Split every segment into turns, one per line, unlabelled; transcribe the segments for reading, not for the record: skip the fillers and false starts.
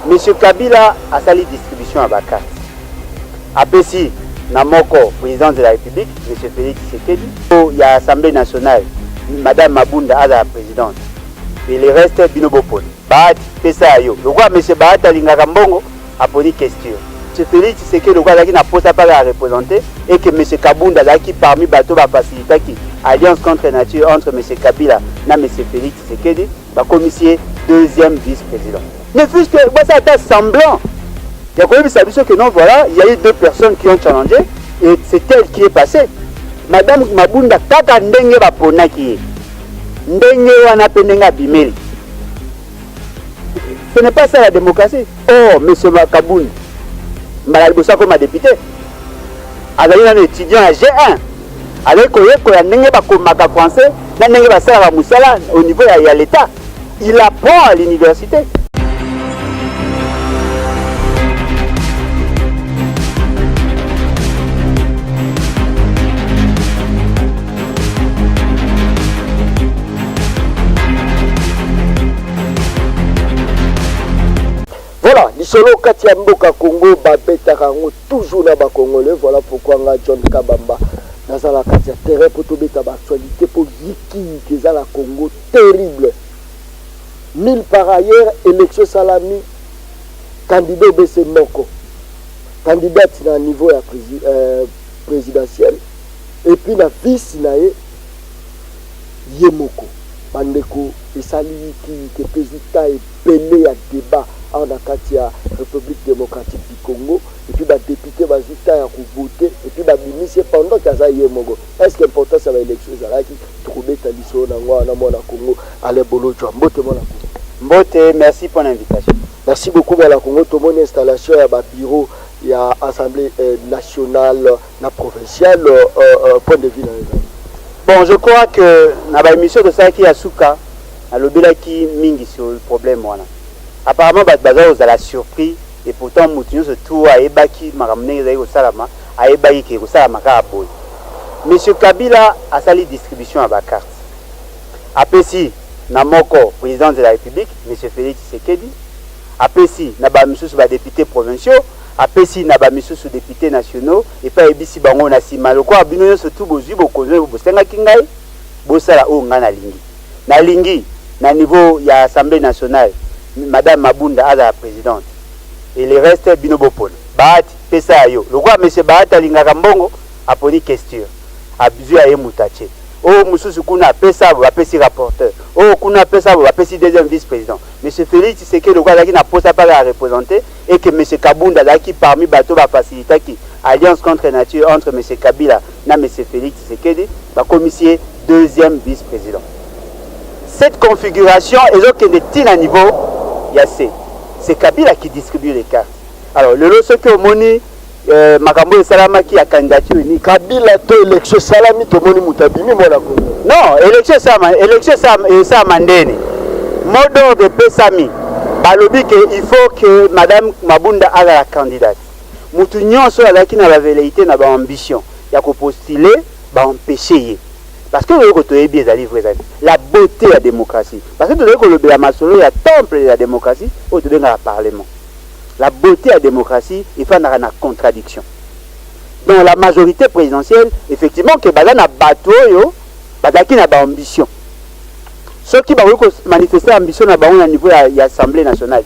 M. Kabila a sali distribution à Bakar. Apesi Namoko, président de la République, M. Félix Tshisekedi. Il y a l'Assemblée nationale, Mme Mabunda a la présidente. Et le reste, Binobopol. Baat, Pesa Ayo. Le roi M. Baat Alingakambongo a posé une question. M. Félix Tshisekedi, le roi qui n'a pas à représenter, et que M. Kabunda, qui parmi Bateau, va faciliter qui alliance contre nature entre M. Kabila et M. Félix Tshisekedi, va commissaire deuxième vice-président. Ne fût-ce que ça a été semblant. Il y a quand même une que non, voilà, il y a eu deux personnes qui ont challengé et c'est elle qui est passée. Madame Mabunda, kaka ndenge bapona ki ndenge wana penenga bimeli. Ce n'est pas ça la démocratie. Oh, monsieur Kabunda, malal bossa comme député. Azali un étudiant à G1. Avec koyeko ya ndenge bakomaka français, na ndenge basala ba musala au niveau ya l'état. Il apprend à l'université.
Voilà, l'isolo Katia Mboka Congo, Babeta Rango, toujours là-bas Congolais. Voilà pourquoi on a John Kabamba. Dans la Katia terrain pour tout bêta actualité pour Yiki, qui est à la Congo, terrible. Mille par ailleurs, élection Salami, candidat au BC Moko. Candidat à niveau présidentiel. Et puis la vice nae Yemoko. Bandeko, et Sali qui est président et pelé à débat. En Akatia, République démocratique du Congo, et puis les députés vont voter, et puis les ministres pendant qu'il y a Yemogo. Est-ce que l'important c'est l'élection qui trouve l'issue dans le Congo à l'Ebolo
Mbote, merci pour l'invitation.
Merci beaucoup à la Congo. Tout le monde installation, il y a un bureau, il y a Assemblée nationale, provinciale, point de vue.
Bon, je crois que dans l'émission de Saki Asuka, à l'Obelaki Mingi sur le problème. Apparemment, Bazar vous a surpris et pourtant, Moutinho se trouve à Ebaki, Maramne, au Salama, à Ebaki, au Salama, à Boy. Monsieur Kabila a sali distribution à Bakar. Apesi Namoko, président de la République, M. Félix Tshisekedi. Apesi Naba Missou, députés provinciaux. Apesi Naba Missou, députés nationaux. Et pas Ebisi Bango Nassima. Le quoi, Abinoyo se trouve aux yeux, au Kozo, au Bostenga Kingai, Bossala, au Nganalingi. Nalingi, na niveau, il y a l'Assemblée nationale. Madame Mabunda a la présidente. Et le reste, Binobopol. Baat, Pesa Ayo. Le roi M. Baat Alingakambongo a posé une question. Abusu à Moutache. Oh, Moussou Kuna, Pesa, Apesi rapporteur. Oh, Kuna, Pesa, Apesi deuxième vice-président. M. Félix, c'est que le roi qui n'a pas à représenter et que M. Kabunda, qui parmi Bateau, va faciliter qui alliance contre nature entre M. Kabila et M. Félix, c'est que va commissaire deuxième vice-président. Cette configuration est qu'il à niveau. C'est Kabila qui distribue les cartes. Alors, le lot, ce que Moni, Makambo et Salama qui a candidature unique.
Kabila, to élection Salami, to Moni Moutabimi, moi la Congo.
Non, élection Samandene. Modo de Pesami. Balobi il faut que Madame Mabunda ait la candidate. Moutounion soit là qui n'a la velléité, n'a pas ambition. Il y a qu'à postuler, va empêcher. Parce que la beauté de la démocratie. Parce que le il y a temple de la démocratie au Parlement. La beauté de la démocratie, il faut avoir une contradiction. Dans la majorité présidentielle, effectivement, que Badan a bateau, Badan qui n'a pas ambition. Ceux qui vont manifester l'ambition au niveau de l'Assemblée nationale,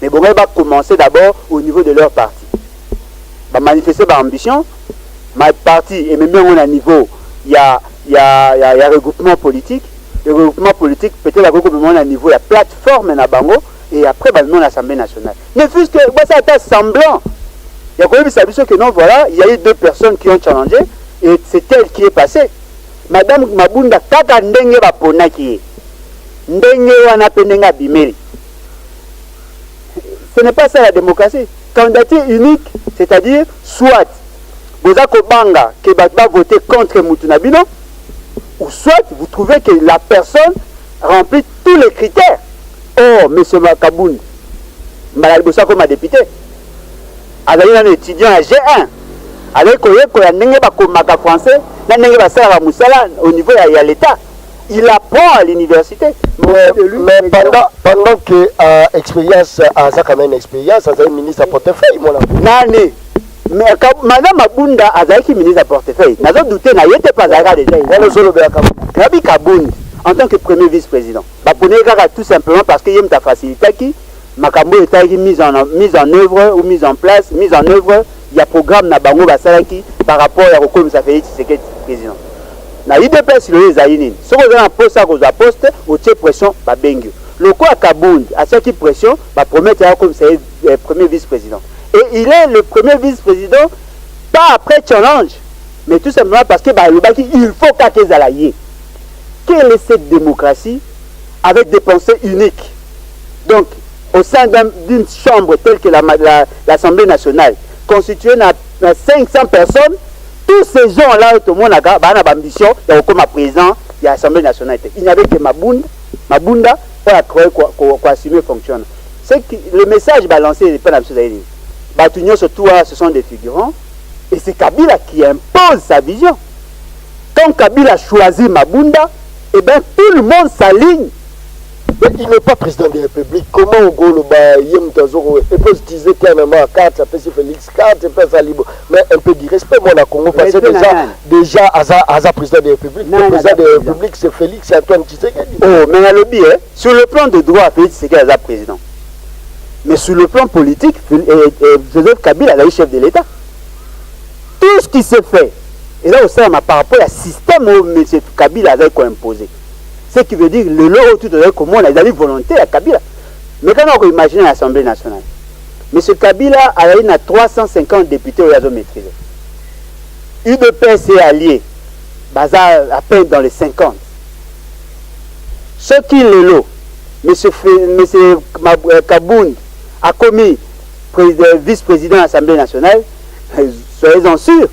mais bon, va commencer d'abord au niveau de leur parti. Va manifester leur ambition, ma parti, et même au niveau, il y a regroupement politique. Le regroupement politique peut-être à un niveau de la plateforme Nabango et après l'Assemblée nationale. Ne fût-ce que ça a été semblant. Il y a quand même que non, voilà, il y a eu deux personnes qui ont challengé et c'est elle qui est passée. Madame Mabunda, kaka ndenge bapona ki ndenge wana penenga bimeli. Ce n'est pas ça la démocratie. Candidature unique, c'est-à-dire soit vous avez banga que va voter contre Moutounabino, ou soit vous trouvez que la personne remplit tous les critères. Oh, M. Makaboun, Malal Bossa comme député, avec un étudiant à G1, avec un français, au niveau de l'État. il apprend à l'université.
Mais pendant que expérience, ça quand même expérience, un ministre à portefeuille, mon ami.
Nani. Mais madame Mabunda Azaki ministre à portefeuille. N'a pas douté, n'a pas pas déjà. Nabi Kabound en tant que premier vice-président. Tout simplement parce qu'il y a une facilité qui Makambo est mise en œuvre ou mise en place, mise en œuvre. Il y a programme na bango basalaki par rapport à Rokom Safeli Tshisekedi président. Na IDPS le zaini. Ce qu'on a un poste à cause de poste, au tiers pression ba bengu. Le quoi à Kabound à chaque pression va promettre comme c'est le premier vice-président. Et il est le premier vice-président pas après challenge, mais tout simplement parce que bah, il faut qu'à Zalaye. Quelle est cette démocratie avec des pensées uniques? Donc, au sein d'une chambre telle que l'Assemblée nationale, constituée de 500 personnes, tous ces gens-là, tout le monde a ambition, il y a comme président de l'Assemblée nationale. Il n'y avait que Mabunda pour assumer fonctionne. C'est que le message balancé n'est pas la chose. Batunion surtout, ce sont des figurants, et c'est Kabila qui impose sa vision. Quand Kabila choisit Mabunda, eh bien tout le monde s'aligne.
Mais il n'est pas président de la République. Comment on peut utiliser tellement à carte, ça peut se Félix carte, ça peut libre. Mais un peu de respect, moi, Congo, parce que déjà, Aza président de la République, le président de la République, c'est Félix Antoine Tshisekedi.
Oh, mais lobby, sur le plan de droit, Félix Tshisekedi est président. Mais sur le plan politique, Joseph Kabila est chef de l'État. Tout ce qui se fait, et là aussi, par rapport au système où M. Kabila a imposé. Ce qui veut dire le lot tout de comment on a des volontés à Kabila. Mais quand on imagine l'Assemblée nationale, M. Kabila a eu 350 députés au Yazo maîtrisé. UDPS est allié, bazar à peine dans les 50. Ce qui est le lot, M. Kabound a commis vice-président de l'Assemblée nationale, soyez-en sûrs,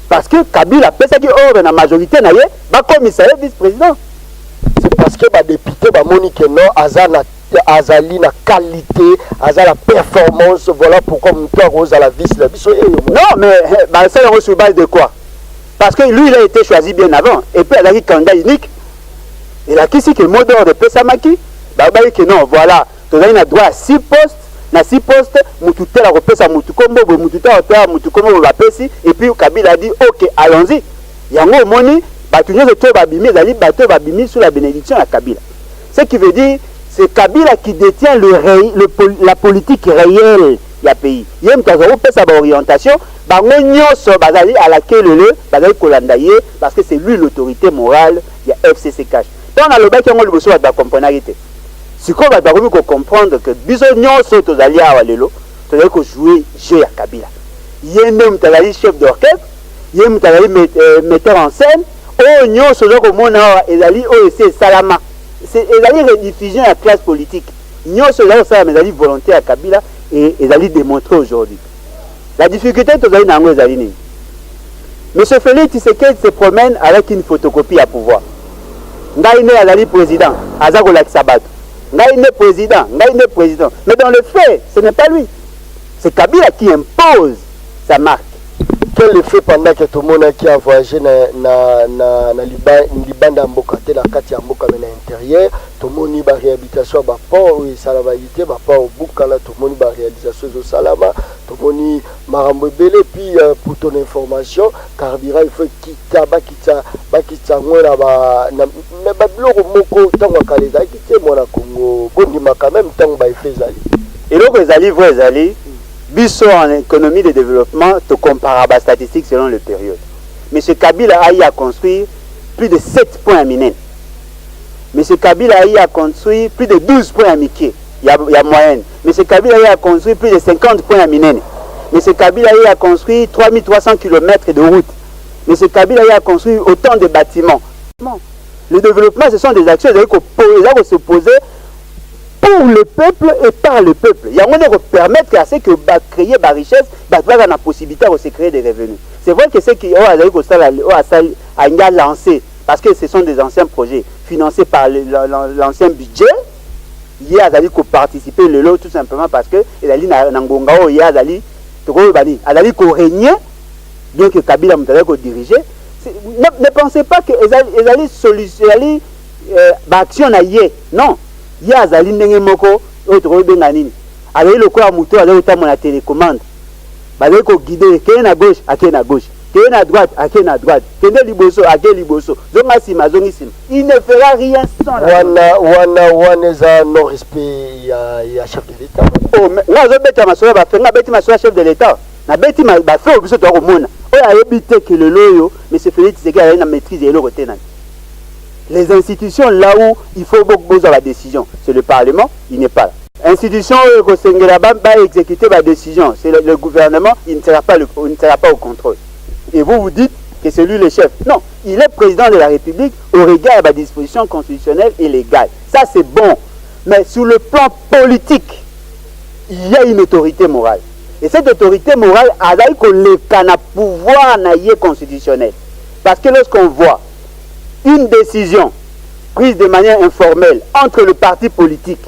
parce que Kabila a fait ça qui est hors de la majorité, il va commissaire vice-président.
C'est parce que les députés Monique non Azali la qualité, la performance, voilà pourquoi toi Rose à la vice la vice.
Non, mais ça est sur base de quoi? Parce que lui il a été choisi bien avant et puis il a dit candidat unique. Il a qui c'est que le mot d'ordre de Pesamaki, que non, voilà, tu as droit à 6 postes. Na 6 postes, Moututel a repéré sa Moutukombo, Moututel a Moutukombo la Pessi, et puis Kabila a dit ok, allons-y. Il y a un moni, Batunion de Toba Bimi, Zali Bateau Babimi sous la bénédiction à Kabila. Ce qui veut dire, c'est Kabila qui détient la politique réelle du pays. Il y a une sa orientation, Bazali à laquelle le Bazali Kolandaye, parce que c'est lui l'autorité morale, il y a FCCK. Donc on a le bac qui a besoin de la comprenarité. Si on va comprendre que bisognon sont aux alliés à Walelo, tu dois jouer jeu à Kabila. Il y a un chef d'orchestre, il y a un metteur en scène, il y a un salama. C'est une rediffusion à la classe politique. Il y a une volonté à Kabila et ils allaient démontrer aujourd'hui. La difficulté est aux alliés. M. Félix Tshisekedi se promène avec une photocopie à pouvoir. Ngaïne Azali président, Azako Laksabat. Ngaïne président, mais dans le fait, ce n'est pas lui. C'est Kabila qui impose sa marque.
Quel effet pendant que tout le monde qui a voyagé dans Libanda Mboka, la carte Mboka à l'intérieur, tout le monde a réhabilitation, port et salamalité, port au Boukala, tout le monde a réalisation au Salama, tout le monde Marambo Belé, puis pour ton information, carburant, il faut quitter, moi là-bas, mais Babloro Moko, tant que Kaleza, quitter moi la Congo, bon, il m'a quand même tant que fait Zali.
Et donc, les alliés, vrais alliés, Bisso en économie de développement, te comparable à statistiques selon le période. M. Kabila a eu à construire plus de 7 points à Minen. M. Kabila a eu à construire plus de 12 points à Miké. Il y a moyenne. M. Kabila a eu à construire plus de 50 points à Minen. M. Kabila a eu à construire 3300 km de route. M. Kabila a eu à construire autant de bâtiments. Le développement, ce sont des actions qui se poser pour le peuple et par le peuple. Il y a moyen de permettre à ce que créer la richesse, la possibilité de se créer des revenus. C'est vrai que ce qui a lancé, parce que ce sont des anciens projets financés par l'ancien budget, il y a participer le lot tout simplement parce que il y a régner, bien que Kabila diriger. Ne pensez pas que action na ye non ye azali ndenge moko oyo tokobenga nini azali lokola moto azali kotambola na télécommande bazali koguide kende na gauche akende na gauche kende na droite akende na droite kende liboso akende liboso zonga nsima zongi nsima il ne fera rien sans
wana eza non respect ya chef de l'état
nga azobeta masolo bafenga beti masolo chef de l'état na beti bafe oyo biso tokomona oyo ayebi te ke lelo oyo M. Félix Tshisekedi azali na maîtrise ya eloko te nani. Les institutions là où il faut beaucoup de la décision, c'est le Parlement, il n'est pas là. Institution où il faut exécuter la décision, c'est le gouvernement, il ne sera pas au contrôle. Et vous dites que c'est lui le chef. Non, il est président de la République au regard de la disposition constitutionnelle et légale. Ça c'est bon. Mais sur le plan politique, il y a une autorité morale. Et cette autorité morale a le pouvoir constitutionnel. Parce que lorsqu'on voit une décision prise de manière informelle entre le parti politique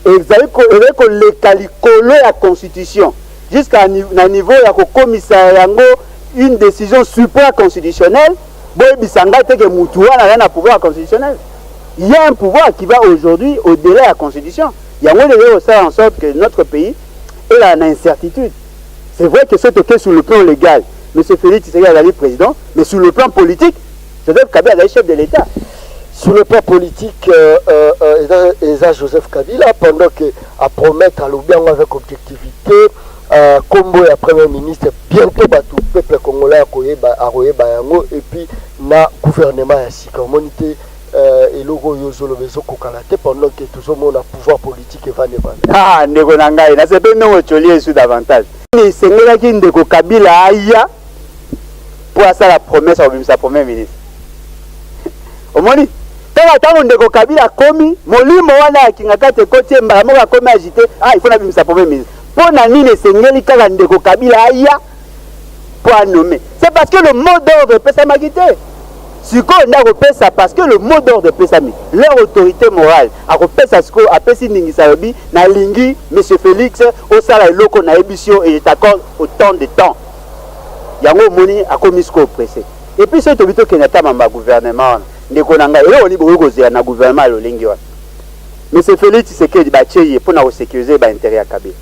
et la constitution jusqu'à un niveau de commissariat, une décision supraconstitutionnelle, un pouvoir constitutionnel. Il y a un pouvoir qui va aujourd'hui au-delà de la constitution. Il y a en sorte que notre pays est en incertitude. C'est vrai que c'est OK sur le plan légal. M. Félix Tshisekedi est le président, mais sur le plan politique, Joseph Kabila est chef de l'État.
Sur le plan politique, Joseph Kabila, pendant qu'à promettre à l'Obiang avec objectivité, Combo et Premier ministre, bientôt tout le peuple congolais a royé Bayango, et puis na gouvernement ainsi comme monité et logo yozolo bezo kokalate pendant que tout le monde a pouvoir politique et va ne pas.
Ah, ndeko nangai, na sepe non cholier sous davantage. Ni sengela ki ndeko Kabila aya pour ça la promesse au sa premier ministre. Omoni tant ndeko Kabila komi molimo wana kingakate kotie mbala komi agité il faut na bimisa premier ministre pour na nini sengeli kaka ndeko Kabila aya pour nommer. C'est parce que le mot d'ordre peut s'amagiter. Si on a repéré ça parce que le mot d'ordre peut s'amagiter. Leur autorité morale a repéré ça ce a pesi ningi sabi na lingi M. Félix au sala loko na émission et t'accorde autant de temps. Yango moni a commis ce qu'on pressé. Et puis c'est obito Kenyatta mamba gouvernement ndeko nanga et on libo kozela na gouvernement lo lingi wa. M. Félix Tshisekedi bacheye pour na sécuriser ba intérêt à Kabila.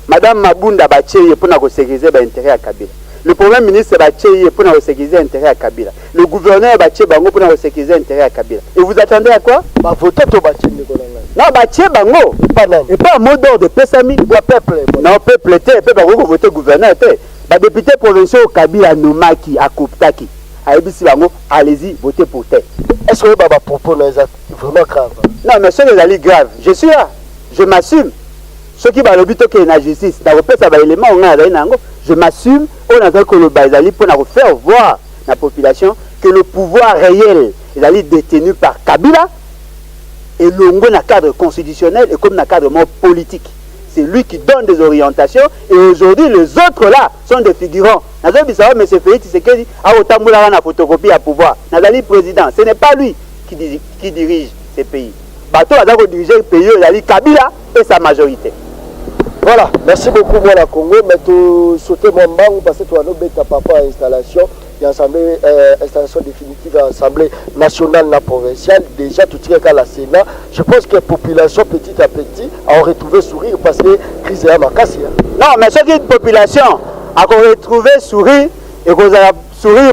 Madame Mabunda bacheye pour na sécuriser ba intérêt à Kabila. Le Premier ministre bacheye pour na sécuriser intérêt à Kabila. Le gouverneur bacheye bango pour na sécuriser intérêt à Kabila. Et vous attendez à quoi?
Ba voter to bacheye ndeko nanga.
Non bacheye bango pas nani. Et pas un mot d'ordre pesami ou peuple. Non peuple te peuple bango voter gouverneur te. Ba député provincial Kabila nomaki akoptaki. Aibisi bango allez-y votez pour tête.
Est-ce que baba propos est vraiment grave?
Non mais c'est les grave. Je suis là. Je m'assume. Ceux qui va l'obito que la justice, dans le ça va élément on a nango, je m'assume on a que le bazali pour faire voir la population que le pouvoir réel est détenu par Kabila et le dans cadre constitutionnel et comme dans cadre politique. C'est lui qui donne des orientations et aujourd'hui les autres là sont des figurants. Nazali bisaba M. Félix Tshisekedi a otambola na photocopie à pouvoir. Nazali président, ce n'est pas lui qui dirige ces pays. Bato azako diriger le pays, Nazali Kabila et sa majorité.
Voilà, merci beaucoup moi la Congo, mais tu sauter mon banc parce que tu as nos bêta papa installation. L'Assemblée installation définitive à l'Assemblée nationale na provinciale déjà tout tiré qu'à la Sénat. Je pense que la population petit à petit a retrouvé sourire parce que crise est à Makassia.
Non, mais ce qui est population a retrouvé sourire et qu'on a sourire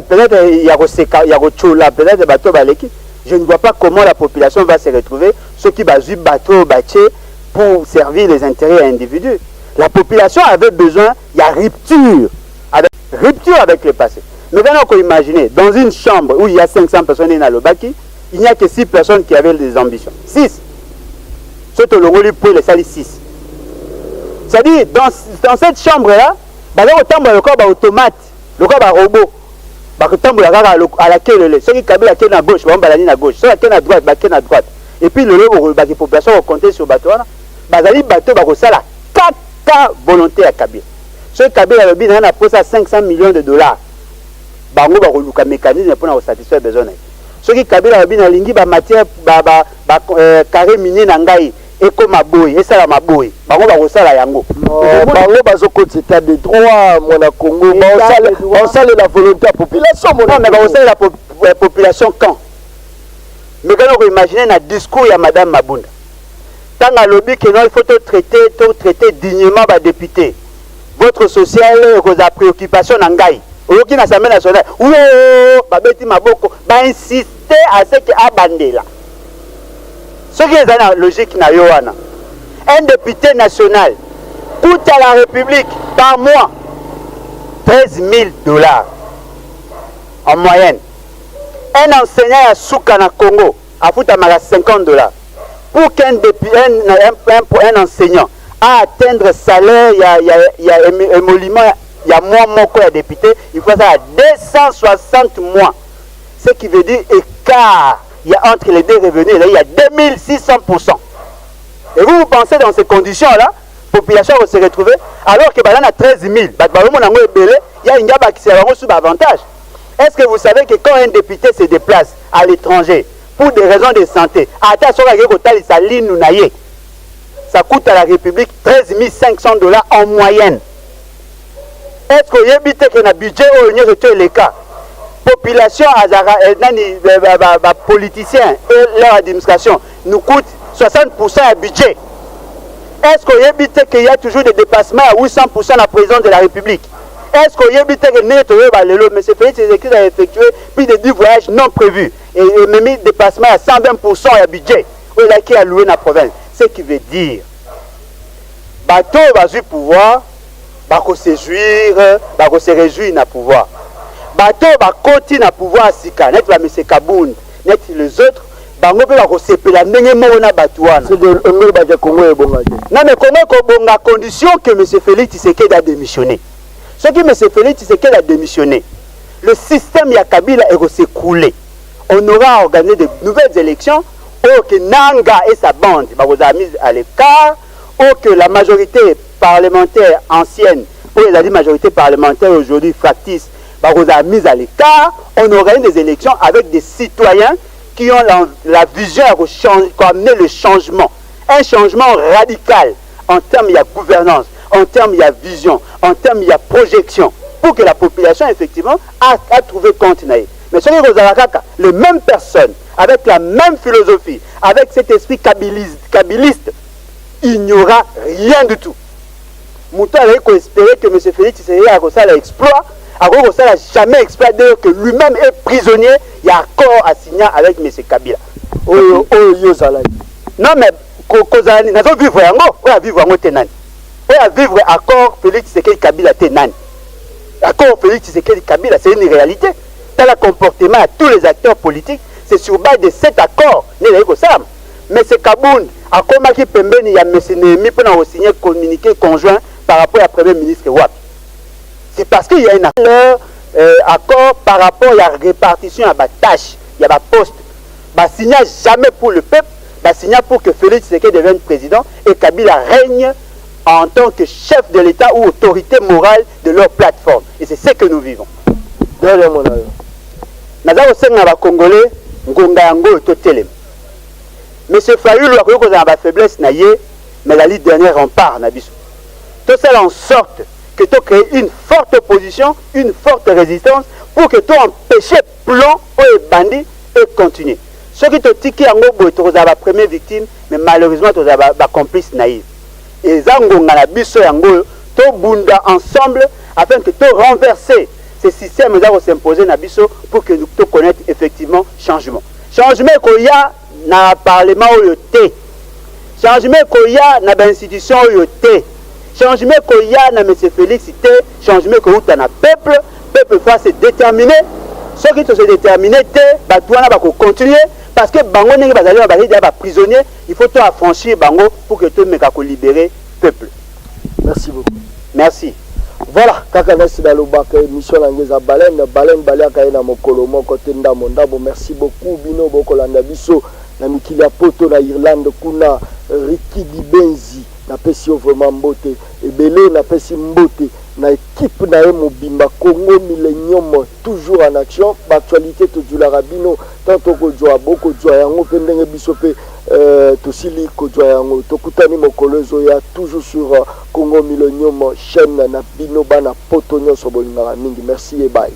peut-être il y a peut-être bateau baleki. Je ne vois pas comment la population va se retrouver ceux qui basu bateau bâché pour servir les intérêts individus. La population avait besoin, il y a rupture avec le passé. Mais maintenant qu'on imagine, dans une chambre où il y a 500 personnes dans le Baki, il n'y a que 6 personnes qui avaient des ambitions. 6. Surtout le rôle pour les salis 6. C'est-à-dire, dans cette chambre-là, il y a le corps automate, le corps robot. À laquelle ceux qui cabent la queue à gauche, vont balader à gauche. Ceux qui à droite, à droite. Et puis la population va compter sur le bateau. Le bateau va la 4 volonté à Kabila. Ce Kabila a posé à 500 millions de dollars. Bango va relouer un mécanisme pour satisfaire les besoins. Ce qui Kabila a lingi ba matière carré minier nangai et comme aboy et ça la maboy. Bango va resala yango.
Bango bazo côté état de droit mon Congo. On sale la volonté de la population.
Non mais va resala la population quand Mais quand on imagine un discours à Madame Mabunda, tant à lobby que non, il faut traiter dignement les députés. Votre social, vos préoccupations n'angaï. Au qui l'Assemblée nationale, babeti maboko, insister à ce que abandé là. Ce qui est la logique na yoana. Un député national coûte à la République par mois 13 000 $ en moyenne. Un enseignant à Souka na Congo a foutu à 50 $. Pour qu'un enseignant à atteindre salaire, il y a émolument, il y a moins de député, il faut ça à 260 mois. Ce qui veut dire écart, il y a entre les deux revenus, là, il y a 2600%. Et vous pensez dans ces conditions-là, la population va se retrouver, alors que dans 13 000, il y a une gaba qui s'est sous avantage. Est-ce que vous savez que quand un député se déplace à l'étranger, pour des raisons de santé, ça coûte à la République 13 500 $ en moyenne. Est-ce que vous avez que le budget est le cas? Population, politiciens et leur administration nous coûte 60% du budget. Est-ce que vous avez qu'il y a toujours des dépassements à 800% la présidence de la République? Est-ce que vous avez que M. Félix Tshisekedi a effectué plus de 10 voyages non prévus et même des dépassements à 120% du budget qui a loué la province? Ce qui veut dire bateau va du pouvoir, va se jouir, va se réjouir na pouvoir. Bateau va continuer à pouvoir sika net va M. Kabound, net les autres bango pe va se pela ndenge moko na batouana.
C'est de Congo ba Congo e bonga.
Non mais comment ko bonga condition que M. Félix Tshisekedi a démissionné. Ce qui M. Félix Tshisekedi a démissionné, le système ya Kabila est s'écrouler. On aura organisé de nouvelles élections ou que Nanga et sa bande vous a mis à l'écart, ou que la majorité parlementaire ancienne, ou la majorité parlementaire aujourd'hui factice, vous a mis à l'écart. On aurait eu des élections avec des citoyens qui ont la vision d'amener le changement. Un changement radical en termes de gouvernance, en termes de vision, en termes de projection, pour que la population, effectivement, a trouvé compte. Mais ce qui est les mêmes personnes, avec la même philosophie, avec cet esprit kabyliste, il n'y aura rien du tout. Mouton a espéré que M. Félix Tshisekedi a l'exploit, n'a jamais exploité que lui-même est prisonnier, il y a accord à signer avec M. Kabila. Non mais, nous avons vivre yango, on a vivre yango tenani. On a vivre accord Félix Tshisekedi Kabila tenani. Accord Félix Tshisekedi Kabila, c'est une réalité. Dans le comportement à tous les acteurs politiques, c'est sur base de cet accord. Mais c'est Kabound, à comment qui peut il y a M. Némi pour signer un communiqué conjoint par rapport à Premier ministre Wap. C'est parce qu'il y a un accord par rapport à la répartition à la tâche, il y a la poste. Il signé jamais pour le peuple, il signé pour que Félix Tshisekedi devienne président et Kabila règne en tant que chef de l'État ou autorité morale de leur plateforme. Et c'est ce que nous vivons. Nous avons Congolais, Monsieur Fayoulou a connu la faiblesse, mais la lutte dernière rempart. Tout ça en sorte que tu crées une forte opposition, une forte résistance pour que tu empêches plan ou bandits et continuer. Ce qui te dit que tu as la première victime, mais malheureusement tu as la complice naïve. Et Zangonga la biso yango, tu bunda ensemble afin que tu renverser ces systèmes qui s'imposer na biso pour que nous connaissions effectivement changement. Changement qu'il y a dans le Parlement ou le thé. Changement qu'il y a dans l'institution ou le thé. Changement qu'il y a dans M. Félix Té. Changement qu'il y a dans le peuple. Le peuple va se déterminer. Ceux qui se déterminent, ils vont continuer. Parce que Bango n'est pas prisonnier. Il faut tout affranchir Bango pour que tout le monde libérer le peuple.
Merci beaucoup.
Merci.
Voilà, kaka nasi balobaka émission langeza baleine baliaka na mokolo moko te ndambo ndambo. Merci beaucoup bino bokolanda biso na mikili ya poto na Irlande kuna Ricky Dibenzi na pesi vraiment mbote ebele na pesi mbote na équipe na ye mobimba Congo Millennium toujours en action actualité to dula bino tanto ko joa boko joa yango pe ndenge biso pe tosili ko joa yango tokutani mokolo ya toujours sur Congo Millennium chaîne na bino bana poto nyonso bolingaka mingi. Merci et bye.